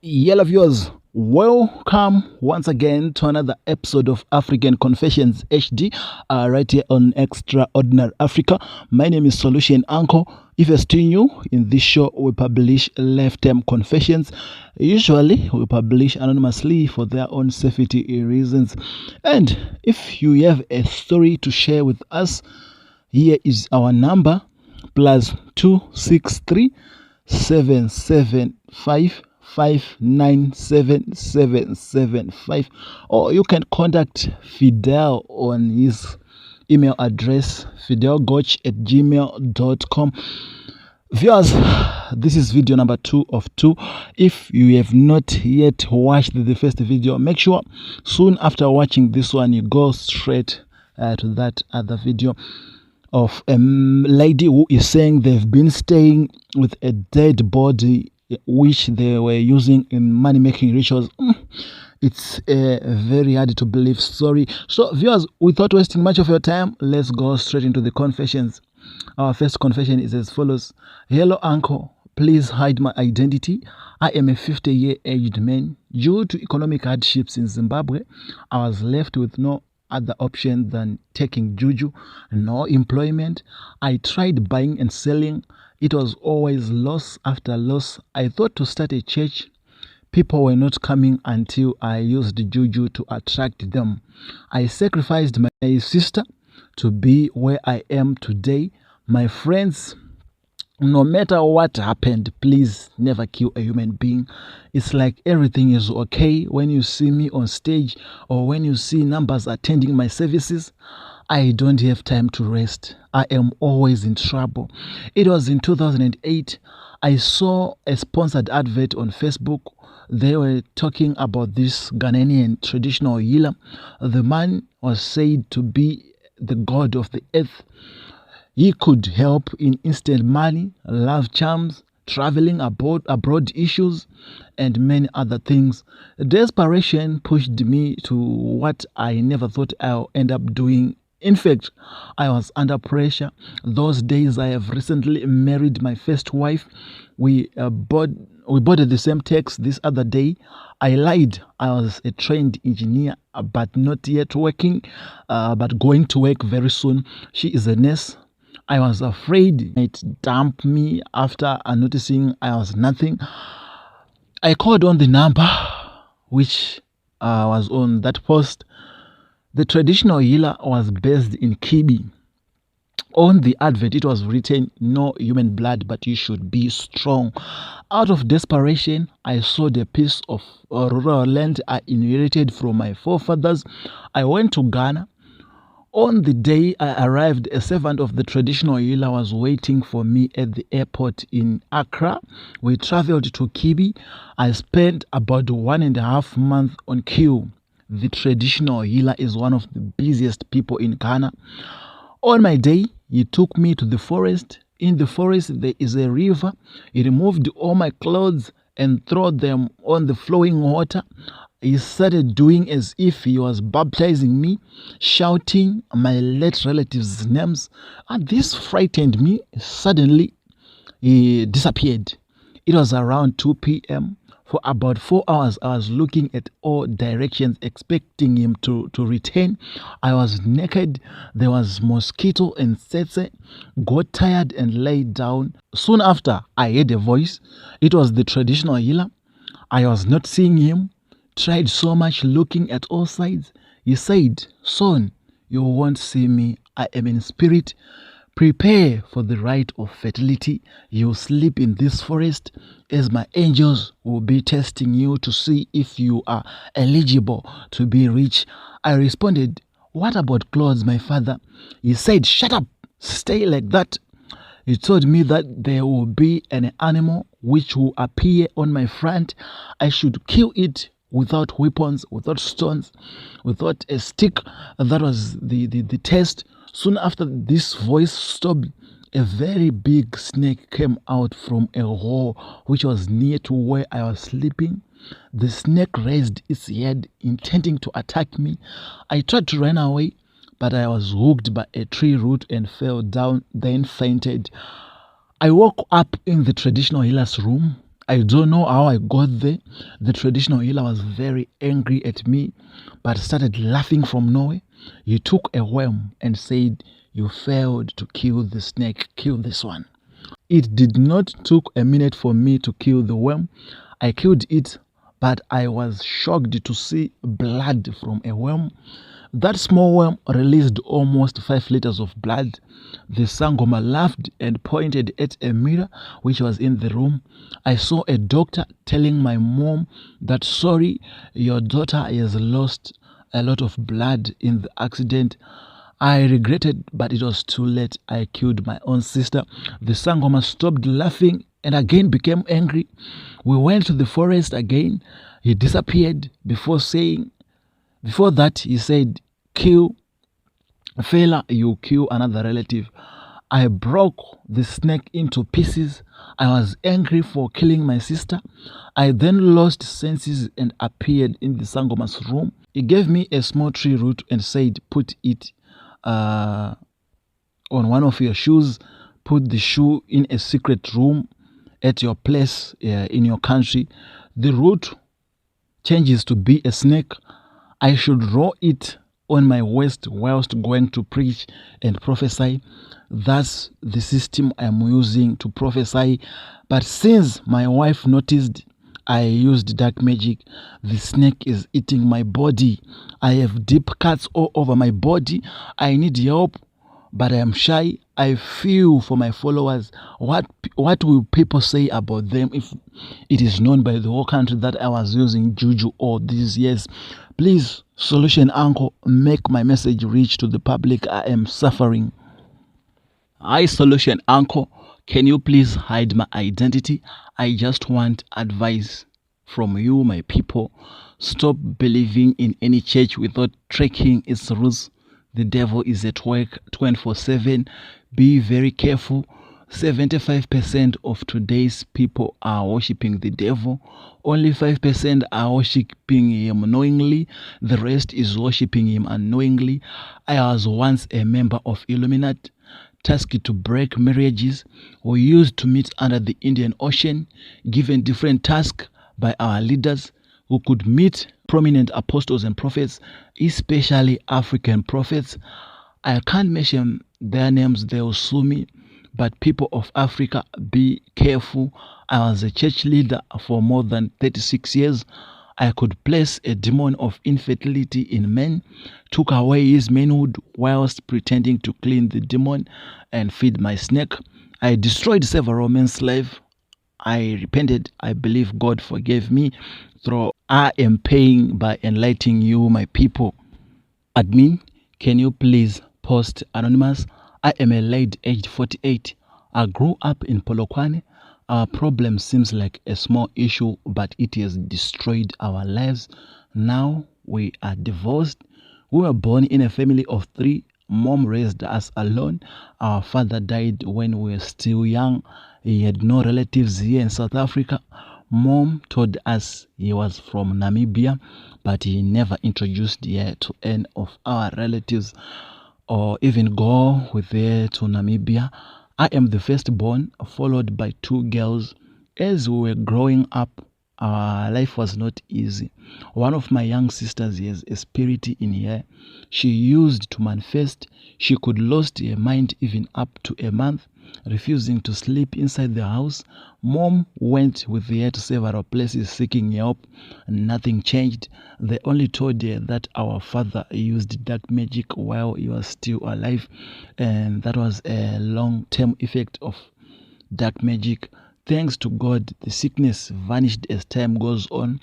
Yellow viewers, welcome once again to another episode of African Confessions HD, right here on Extraordinary Africa. My name is Solution Uncle. If you're still new, in this show we publish lifetime confessions. Usually we publish anonymously for their own safety reasons. And if you have a story to share with us, here is our number: +263 775 59775, or you can contact Fidel on his email address fidelgoch@gmail.com. Viewers, this is video number 2 of 2. If you have not yet watched the first video, make sure soon after watching this one you go straight to that other video of a lady who is saying they've been staying with a dead body which they were using in money-making rituals. It's a very hard to believe story. So viewers, without wasting much of your time, let's go straight into the confessions. Our first confession is as follows. Hello uncle, please hide my identity. I am a 50-year-aged man. Due to economic hardships in Zimbabwe, I was left with no other option than taking juju. No employment. I tried buying and selling. It was always loss after loss. I thought to start a church. People were not coming until I used juju to attract them. I sacrificed my sister to be where I am today. My friends, no matter what happened, please never kill a human being. It's like everything is okay when you see me on stage or when you see numbers attending my services. I don't have time to rest. I am always in trouble. It was in 2008. I saw a sponsored advert on Facebook. They were talking about this Ghanaian traditional healer. The man was said to be the god of the earth. He could help in instant money, love charms, traveling abroad issues, and many other things. Desperation pushed me to what I never thought I'll end up doing. In fact, I was under pressure. Those days, I have recently married my first wife. We boarded the same taxi this other day. I lied. I was a trained engineer, but not yet working, but going to work very soon. She is a nurse. I was afraid it dumped me after noticing I was nothing. I called on the number which was on that post. The traditional healer was based in Kibi. On the advert, it was written, "No human blood, but you should be strong." Out of desperation, I sold a piece of rural land I inherited from my forefathers. I went to Ghana. On the day I arrived, a servant of the traditional healer was waiting for me at the airport in Accra. We traveled to Kibi. I spent about 1.5 months on queue. The traditional healer is one of the busiest people in Ghana. On my day, he took me to the forest. In the forest, there is a river. He removed all my clothes and threw them on the flowing water. He started doing as if he was baptizing me, shouting my late relatives' names. And this frightened me. Suddenly, he disappeared. It was around 2 p.m. For about 4 hours, I was looking at all directions, expecting him to return. I was naked. There was mosquito and tsetse. Got tired and laid down. Soon after, I heard a voice. It was the traditional healer. I was not seeing him. Tried so much looking at all sides. He said, "Son, you won't see me. I am in spirit. Prepare for the rite of fertility. You sleep in this forest as my angels will be testing you to see if you are eligible to be rich." I responded, "What about clothes, my father?" He said, "Shut up. Stay like that." He told me that there will be an animal which will appear on my front. I should kill it without weapons, without stones, without a stick. That was the test. Soon after this voice stopped, a very big snake came out from a hole which was near to where I was sleeping. The snake raised its head, intending to attack me. I tried to run away, but I was hooked by a tree root and fell down, then fainted. I woke up in the traditional healer's room. I don't know how I got there. The traditional healer was very angry at me, but started laughing from nowhere. He took a worm and said, "You failed to kill the snake, kill this one." It did not take a minute for me to kill the worm. I killed it, but I was shocked to see blood from a worm. That small worm released almost 5 liters of blood. The Sangoma laughed and pointed at a mirror which was in the room. I saw a doctor telling my mom that, "Sorry, your daughter has lost a lot of blood in the accident." I regretted, but it was too late. I killed my own sister. The Sangoma stopped laughing and again became angry. We went to the forest again. He disappeared before that, he said, "Kill fella, you kill another relative." I broke the snake into pieces. I was angry for killing my sister. I then lost senses and appeared in the Sangoma's room. He gave me a small tree root and said, "Put it on one of your shoes. Put the shoe in a secret room at your place in your country. The root changes to be a snake. I should roll it on my waist whilst going to preach and prophesy. That's the system I'm using to prophesy. But since my wife noticed I used dark magic, the snake is eating my body. I have deep cuts all over my body. I need help, but I am shy. I feel for my followers. What will people say about them if it is known by the whole country that I was using juju all these years? Please, Solution Uncle, make my message reach to the public. I am suffering." Hi, Solution Uncle. Can you please hide my identity? I just want advice from you, my people. Stop believing in any church without tracking its rules. The devil is at work 24/7. Be very careful. 75% of today's people are worshiping the devil. Only 5% are worshiping him knowingly. The rest is worshiping him unknowingly. I was once a member of Illuminati, tasked to break marriages. We used to meet under the Indian Ocean, given different tasks by our leaders who could meet prominent apostles and prophets, especially African prophets. I can't mention their names, they will sue me. But people of Africa, be careful. I was a church leader for more than 36 years. I could place a demon of infertility in men, took away his manhood whilst pretending to clean the demon and feed my snake. I destroyed several men's slaves. I repented. I believe God forgave me. Through I am paying by enlightening you, my people. Admin, can you please post anonymous? I am a lady aged 48. I grew up in Polokwane. Our problem seems like a small issue, but it has destroyed our lives. Now we are divorced. We were born in a family of 3. Mom raised us alone. Our father died when we were still young. He had no relatives here in South Africa. Mom told us he was from Namibia, but he never introduced her to any of our relatives or even go with her to Namibia. I am the firstborn, followed by 2 girls. As we were growing up, our life was not easy. One of my young sisters has a spirit in her. She used to manifest. She could lose her mind even up to a month, refusing to sleep inside the house. Mom went with her to several places seeking help. Nothing changed. They only told her that our father used dark magic while he was still alive, and that was a long-term effect of dark magic. Thanks to God, the sickness vanished as time goes on.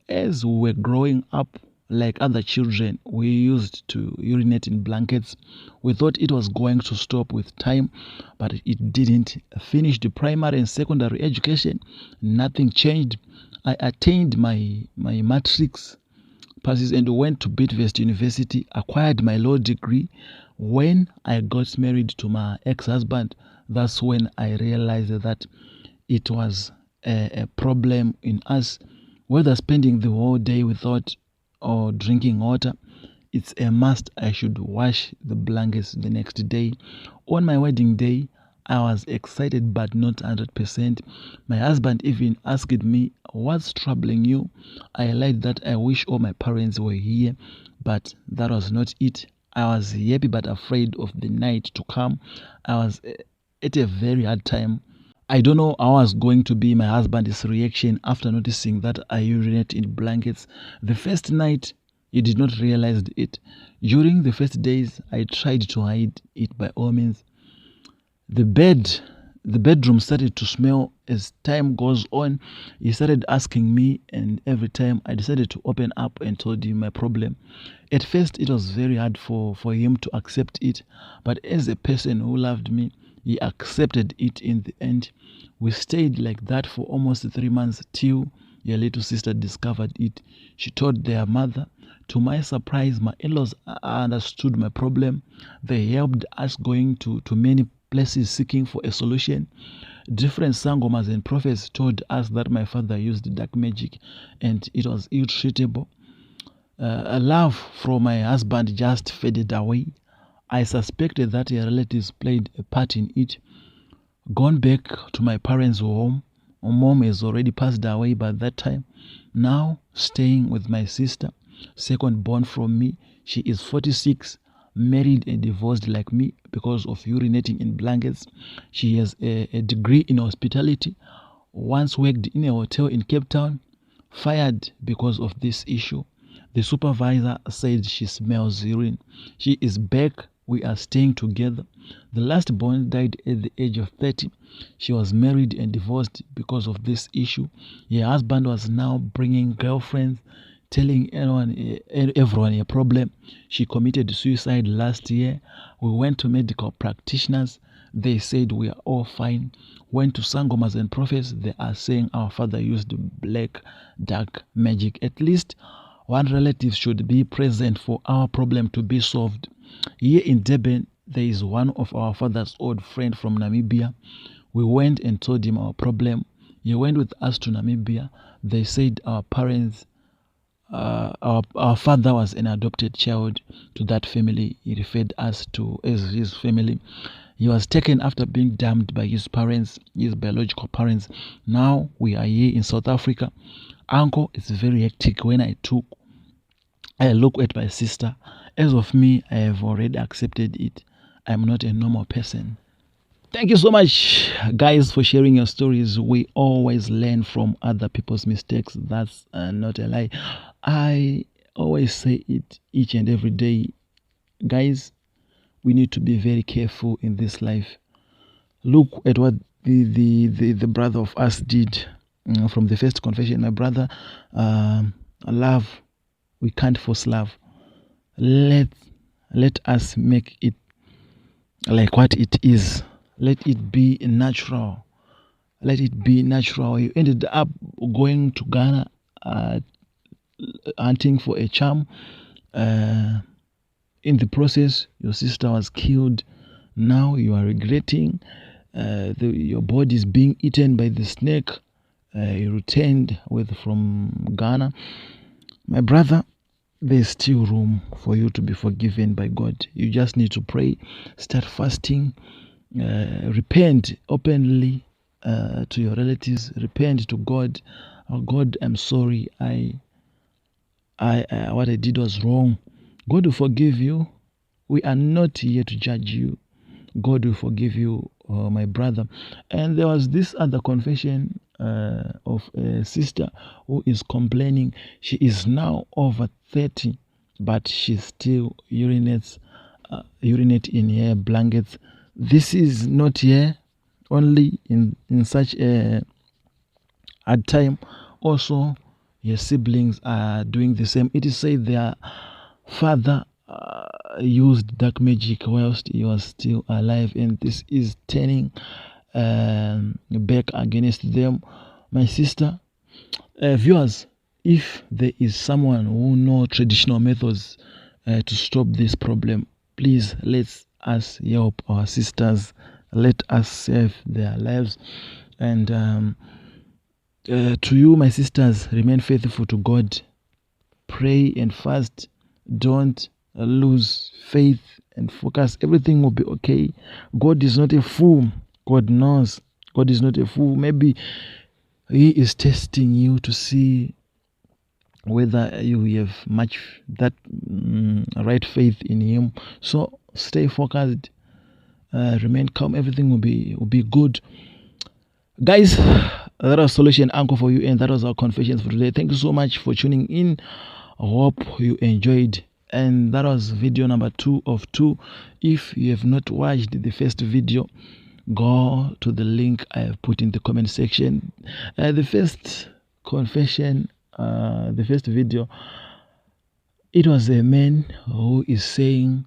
As we were growing up, like other children, we used to urinate in blankets. We thought it was going to stop with time, but it didn't. Finished primary and secondary education, nothing changed. I attained my matrix passes and went to Bidvest University, acquired my law degree. When I got married to my ex-husband, that's when I realized that it was a problem in us, whether spending the whole day without or drinking water. It's a must. I should wash the blankets the next day. On my wedding day, I was excited but not 100%. My husband even asked me, "What's troubling you?" I lied that I wish all my parents were here, but that was not it. I was happy but afraid of the night to come. I was at a very hard time. I don't know how was going to be my husband's reaction after noticing that I urinate in blankets. The first night, he did not realize it. During the first days, I tried to hide it by all means. The bedroom started to smell. As time goes on, he started asking me, and every time I decided to open up and told him my problem. At first, it was very hard for him to accept it, but as a person who loved me, he accepted it in the end. We stayed like that for almost 3 months till your little sister discovered it. She told their mother. To my surprise, my in-laws understood my problem. They helped us going to many places seeking for a solution. Different sangomas and prophets told us that my father used dark magic and it was irretrievable. A love from my husband just faded away. I suspected that your relatives played a part in it. Gone back to my parents' home. My mom has already passed away by that time. Now staying with my sister, second born from me. She is 46, married and divorced like me because of urinating in blankets. She has a degree in hospitality. Once worked in a hotel in Cape Town, fired because of this issue. The supervisor said she smells urine. She is back. We are staying together. The last born died at the age of 30. She was married and divorced because of this issue. Her husband was now bringing girlfriends, telling everyone a problem. She committed suicide last year. We went to medical practitioners. They said we are all fine. Went to sangomas and prophets. They are saying our father used black, dark magic. At least one relative should be present for our problem to be solved. Here in Durban, there is one of our father's old friend from Namibia. We went and told him our problem. He went with us to Namibia. They said our parents, our father was an adopted child to that family. He referred us to as his family. He was taken after being dumped by his parents, his biological parents. Now we are here in South Africa. Uncle, it's very hectic. When I look at my sister. As of me, I have already accepted it. I'm not a normal person. Thank you so much, guys, for sharing your stories. We always learn from other people's mistakes. That's not a lie. I always say it each and every day. Guys, we need to be very careful in this life. Look at what the brother of us did from the first confession. My brother, love, we can't force love. Let us make it like what it is. Let it be natural. Let it be natural. You ended up going to Ghana hunting for a charm. In the process, your sister was killed. Now you are regretting. Your body is being eaten by the snake. You returned from Ghana. My brother, there's still room for you to be forgiven by God. You just need to pray, start fasting, repent openly to your relatives, repent to God. Oh God, I'm sorry. What I did was wrong. God will forgive you. We are not here to judge you. God will forgive you, my brother. And there was this other confession of a sister who is complaining. She is now over 30, but she still urinate in her blankets. This is not here only in such a hard time. Also, your siblings are doing the same. It is said their father used dark magic whilst he was still alive, and this is turning back against them. My sister, viewers, if there is someone who knows traditional methods to stop this problem, please let us help our sisters. Let us save their lives. And to you, my sisters, remain faithful to God. Pray and fast. Don't lose faith and focus. Everything will be okay. God is not a fool. God knows. God is not a fool. Maybe He is testing you to see whether you have much that right faith in Him. So stay focused, remain calm. Everything will be good, guys. That was Solution Anchor for you, and that was our confessions for today. Thank you so much for tuning in. I hope you enjoyed, and that was video number 2 of 2. If you have not watched the first video, go to the link I have put in the comment section. The first confession, the first video, it was a man who is saying,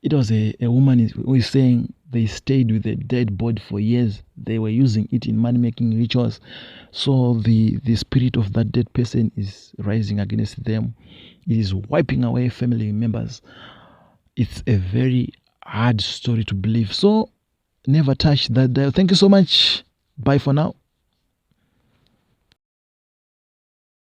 it was a woman who is saying they stayed with a dead body for years. They were using it in money-making rituals. So the spirit of that dead person is rising against them. It is wiping away family members. It's a very hard story to believe. So never touch that dial. Thank you so much. Bye for now.